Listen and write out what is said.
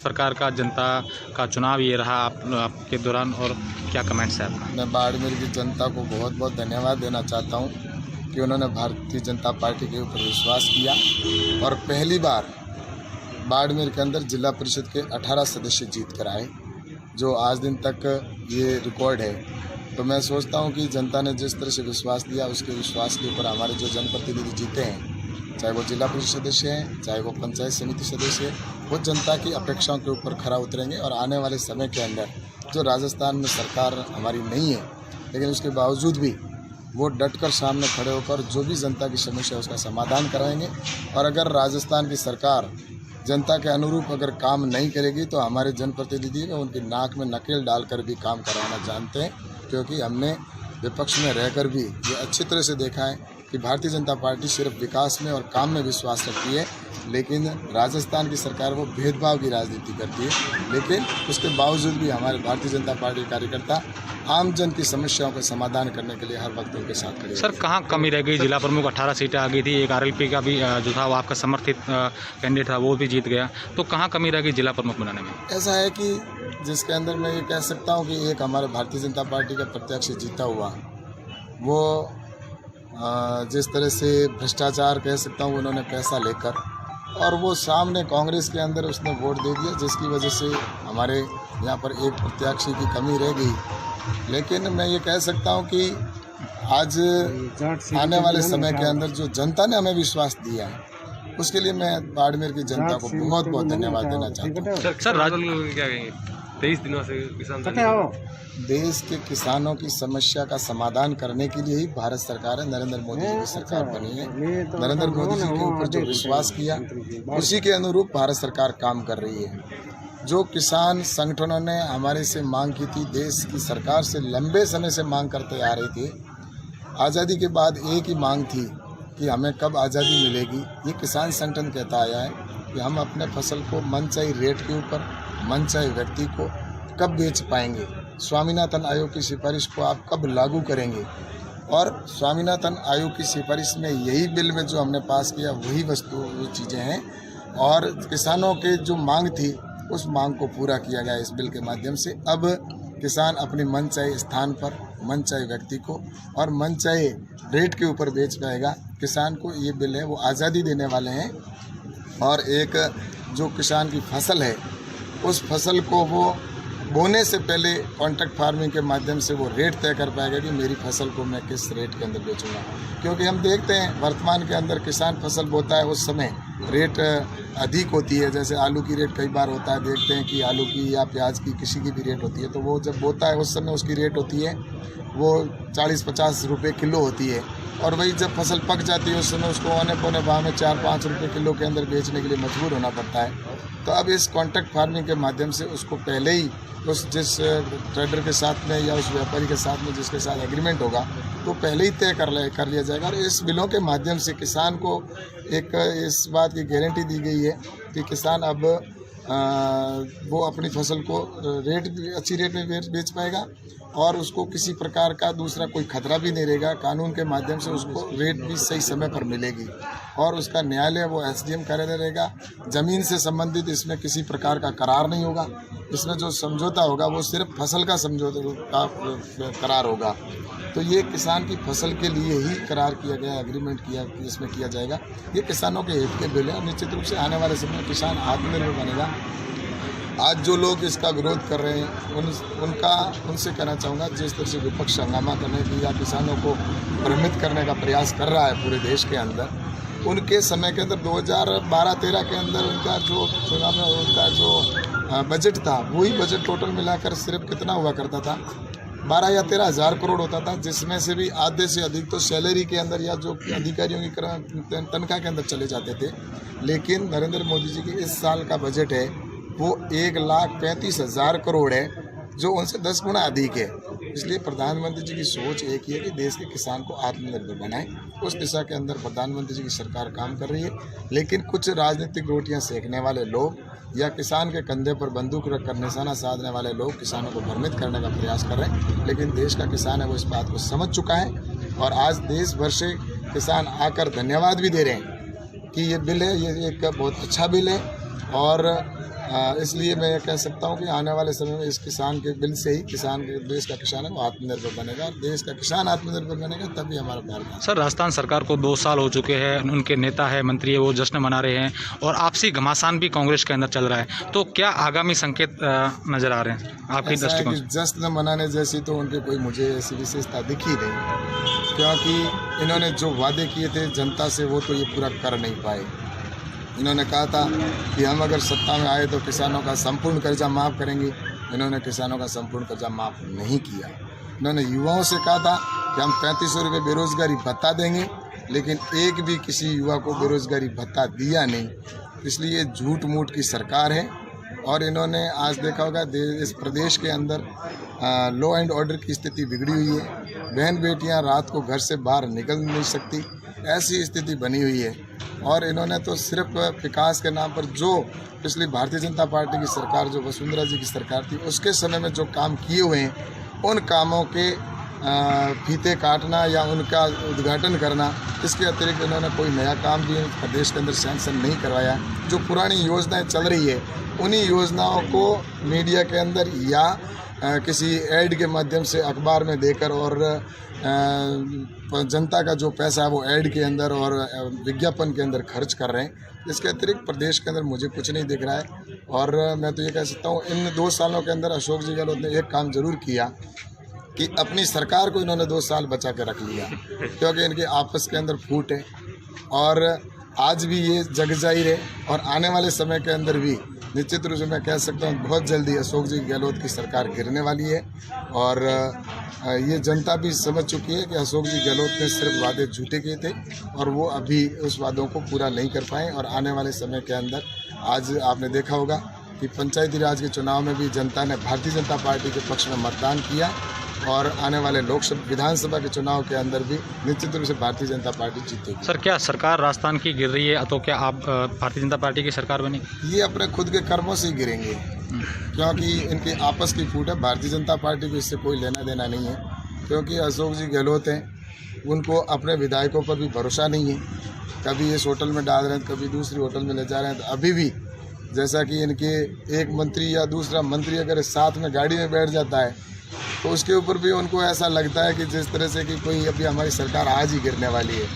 सरकार का जनता का चुनाव ये रहा आपके दौरान, और क्या कमेंट्स है आपका? मैं बाड़मेर की जनता को बहुत बहुत धन्यवाद देना चाहता हूं कि उन्होंने भारतीय जनता पार्टी के ऊपर विश्वास किया और पहली बार बाड़मेर के अंदर जिला परिषद के 18 सदस्य जीत कर आए, जो आज दिन तक ये रिकॉर्ड है। तो मैं सोचता हूं कि जनता ने जिस तरह से विश्वास दिया, उसके विश्वास के ऊपर हमारे जो जनप्रतिनिधि जीते हैं, चाहे वो जिला परिषद सदस्य हैं, चाहे वो पंचायत समिति सदस्य हैं, वो जनता की अपेक्षाओं के ऊपर खरा उतरेंगे। और आने वाले समय के अंदर जो राजस्थान में सरकार हमारी नहीं है, लेकिन उसके बावजूद भी वो डटकर सामने खड़े होकर जो भी जनता की समस्या है उसका समाधान कराएंगे। और अगर राजस्थान की सरकार जनता के अनुरूप अगर काम नहीं करेगी तो हमारे जनप्रतिनिधि उनकी नाक में नकेल डालकर भी काम करवाना जानते हैं, क्योंकि हमने विपक्ष में रहकर भी ये अच्छी तरह से देखा है कि भारतीय जनता पार्टी सिर्फ विकास में और काम में विश्वास रखती है, लेकिन राजस्थान की सरकार वो भेदभाव की राजनीति करती है। लेकिन उसके बावजूद भी हमारे भारतीय जनता पार्टी कार्यकर्ता आम जन की समस्याओं का समाधान करने के लिए हर वक्त उनके साथ खड़े। सर, कहाँ कमी रह गई? जिला प्रमुख 18 सीटें आ गई थी, एक आरएलपी का भी जो था वो आपका समर्थित कैंडिडेट था, वो भी जीत गया। तो कहाँ कमी रह गई जिला प्रमुख बनाने में? ऐसा है कि जिसके अंदर मैं ये कह सकता हूँ कि एक हमारे भारतीय जनता पार्टी का प्रत्यक्ष जीता हुआ, वो जिस तरह से भ्रष्टाचार कह सकता हूँ, उन्होंने पैसा लेकर और वो सामने कांग्रेस के अंदर उसने वोट दे दिया, जिसकी वजह से हमारे यहाँ पर एक प्रत्याशी की कमी रह गई। लेकिन मैं ये कह सकता हूँ कि आज आने वाले समय के अंदर जो जनता ने हमें विश्वास दिया है, उसके लिए मैं बाड़मेर की जनता को बहुत बहुत धन्यवाद देना चाहता हूँ। सर, क्या कहेंगे? 23 दिनों से किसान देश के किसानों की समस्या का समाधान करने के लिए ही भारत सरकार है, नरेंद्र मोदी जी की सरकार बनी है। नरेंद्र मोदी जी के ऊपर जो विश्वास किया, उसी के अनुरूप भारत सरकार काम कर रही है। जो किसान संगठनों ने हमारे से मांग की थी, देश की सरकार से लंबे समय से मांग करते आ रही थी, आज़ादी के बाद एक ही मांग थी कि हमें कब आज़ादी मिलेगी। ये किसान संगठन कहता आया है कि हम अपने फसल को मनचाही रेट के ऊपर मनचाही व्यक्ति को कब बेच पाएंगे, स्वामीनाथन आयोग की सिफारिश को आप कब लागू करेंगे। और स्वामीनाथन आयोग की सिफारिश में यही बिल में जो हमने पास किया वही वो चीज़ें हैं, और किसानों के जो मांग थी उस मांग को पूरा किया गया इस बिल के माध्यम से। अब किसान अपनी मनचाही स्थान पर मनचाही व्यक्ति को और मनचाही रेट के ऊपर बेच पाएगा। किसान को ये बिल है वो आज़ादी देने वाले हैं, और एक जो किसान की फसल है उस फसल को वो बोने से पहले कॉन्ट्रैक्ट फार्मिंग के माध्यम से वो रेट तय कर पाएगा कि मेरी फसल को मैं किस रेट के अंदर बेचूंगा। क्योंकि हम देखते हैं वर्तमान के अंदर किसान फसल बोता है उस समय रेट अधिक होती है, जैसे आलू की रेट कई बार होता है, देखते हैं कि आलू की या प्याज की किसी की भी रेट होती है, तो वो जब बोता है उस समय उसकी रेट होती है वो 40-50 रुपये किलो होती है, और वही जब फसल पक जाती है उस समय उसको औने पौने भाव में 4-5 रुपये किलो के अंदर बेचने के लिए मजबूर होना पड़ता है। तो अब इस कॉन्ट्रैक्ट फार्मिंग के माध्यम से उसको पहले ही जिस ट्रेडर के साथ में या उस व्यापारी के साथ में जिसके साथ एग्रीमेंट होगा तो पहले ही तय कर लिया जाएगा। और इस बिलों के माध्यम से किसान को एक इस बात की गारंटी दी गई है कि किसान अब वो अपनी फसल को अच्छी रेट में बेच पाएगा, और उसको किसी प्रकार का दूसरा कोई खतरा भी नहीं रहेगा। कानून के माध्यम से उसको रेट भी सही समय पर मिलेगी, और उसका न्यायालय वो एसडीएम कार्यालय रहेगा। ज़मीन से संबंधित इसमें किसी प्रकार का करार नहीं होगा, इसमें जो समझौता होगा वो सिर्फ फसल का समझौता का करार होगा। तो ये किसान की फसल के लिए ही करार किया गया, एग्रीमेंट किया इसमें किया जाएगा। ये किसानों के हित के बिल है, और निश्चित रूप से आने वाले समय में किसान आत्मनिर्भर बनेगा। आज जो लोग इसका विरोध कर रहे हैं उनसे कहना चाहूँगा, जिस तरह से विपक्ष हंगामा करने की या किसानों को भ्रमित करने का प्रयास कर रहा है पूरे देश के अंदर, उनके समय के अंदर 2012-13 के अंदर उनका जो चुनाव में उनका जो बजट था वही बजट टोटल मिलाकर सिर्फ कितना हुआ करता था, 12 या 13 हज़ार करोड़ होता था, जिसमें से भी आधे से अधिक तो सैलरी के अंदर या जो अधिकारियों की तनख्वाह के अंदर चले जाते थे। लेकिन नरेंद्र मोदी जी की इस साल का बजट है वो 1,35,000 करोड़ है, जो उनसे 10 गुना अधिक है। इसलिए प्रधानमंत्री जी की सोच एक ही है कि देश के किसान को आत्मनिर्भर बनाएं। उस दिशा के अंदर प्रधानमंत्री जी की सरकार काम कर रही है। लेकिन कुछ राजनीतिक रोटियां सेकने वाले लोग या किसान के कंधे पर बंदूक रखकर निशाना साधने वाले लोग किसानों को भ्रमित करने का प्रयास कर रहे हैं। लेकिन देश का किसान है वो इस बात को समझ चुका है, और आज देश भर से किसान आकर धन्यवाद भी दे रहे हैं कि ये बिल है, ये एक बहुत अच्छा बिल है। और इसलिए मैं ये कह सकता हूँ कि आने वाले समय में इस किसान के बिल से ही किसान के देश का किसान है वो आत्मनिर्भर बनेगा, और देश का किसान आत्मनिर्भर बनेगा तभी हमारा भारत। सर, राजस्थान सरकार को 2 साल हो चुके हैं, उनके नेता है, मंत्री है, वो जश्न मना रहे हैं और आपसी घमासान भी कांग्रेस के अंदर चल रहा है, तो क्या आगामी संकेत नजर आ रहे हैं आपकी दृष्टिकोण से? जश्न मनाने जैसी तो उनकी कोई मुझे ऐसी विशेषता दिखी नहीं, क्योंकि इन्होंने जो वादे किए थे जनता से वो तो ये पूरा कर नहीं पाए। इन्होंने कहा था कि हम अगर सत्ता में आए तो किसानों का संपूर्ण कर्जा माफ़ करेंगे, इन्होंने किसानों का संपूर्ण कर्जा माफ़ नहीं किया। इन्होंने युवाओं से कहा था कि हम 3500 रुपये बेरोजगारी भत्ता देंगे, लेकिन एक भी किसी युवा को बेरोजगारी भत्ता दिया नहीं। इसलिए झूठ मूठ की सरकार है। और इन्होंने आज देखा होगा इस प्रदेश के अंदर लॉ एंड ऑर्डर की स्थिति बिगड़ी हुई है, बहन बेटियां रात को घर से बाहर निकल नहीं सकती, ऐसी स्थिति बनी हुई है। और इन्होंने तो सिर्फ विकास के नाम पर जो पिछली भारतीय जनता पार्टी की सरकार, जो वसुंधरा जी की सरकार थी, उसके समय में जो काम किए हुए हैं उन कामों के फीते काटना या उनका उद्घाटन करना, इसके अतिरिक्त इन्होंने कोई नया काम भी प्रदेश के अंदर सैंक्शन नहीं करवाया। जो पुरानी योजनाएं चल रही है उन्हीं योजनाओं को मीडिया के अंदर या किसी ऐड के माध्यम से अखबार में देकर और जनता का जो पैसा है वो ऐड के अंदर और विज्ञापन के अंदर खर्च कर रहे हैं। इसके अतिरिक्त प्रदेश के अंदर मुझे कुछ नहीं दिख रहा है। और मैं तो ये कह सकता हूँ इन 2 सालों के अंदर अशोक जी गहलोत ने एक काम जरूर किया कि अपनी सरकार को इन्होंने 2 साल बचा के रख लिया, क्योंकि इनके आपस के अंदर फूट है और आज भी ये जग जाहिर है। और आने वाले समय के अंदर भी निश्चित रूप से मैं कह सकता हूँ बहुत जल्दी अशोक जी गहलोत की सरकार गिरने वाली है। और ये जनता भी समझ चुकी है कि अशोक जी गहलोत ने सिर्फ वादे झूठे किए थे और वो अभी उस वादों को पूरा नहीं कर पाए। और आने वाले समय के अंदर आज आपने देखा होगा कि पंचायती राज के चुनाव में भी जनता ने भारतीय जनता पार्टी के पक्ष में मतदान किया और आने वाले लोकसभा विधानसभा के चुनाव के अंदर भी निश्चित रूप से भारतीय जनता पार्टी जीतेगी। सर, क्या सरकार राजस्थान की गिर रही है तो क्या आप भारतीय जनता पार्टी की सरकार बनेगी? ये अपने खुद के कर्मों से ही गिरेंगे, क्योंकि इनकी आपस की फूट है। भारतीय जनता पार्टी को इससे कोई लेना देना नहीं है, क्योंकि अशोक जी गहलोत हैं, उनको अपने विधायकों पर भी भरोसा नहीं है। कभी इस होटल में डाल रहे हैं, कभी दूसरी होटल में ले जा रहे हैं। तो अभी भी जैसा कि इनके एक मंत्री या दूसरा मंत्री अगर साथ में गाड़ी में बैठ जाता है तो उसके ऊपर भी उनको ऐसा लगता है कि जिस तरह से कि कोई अभी हमारी सरकार आज ही गिरने वाली है।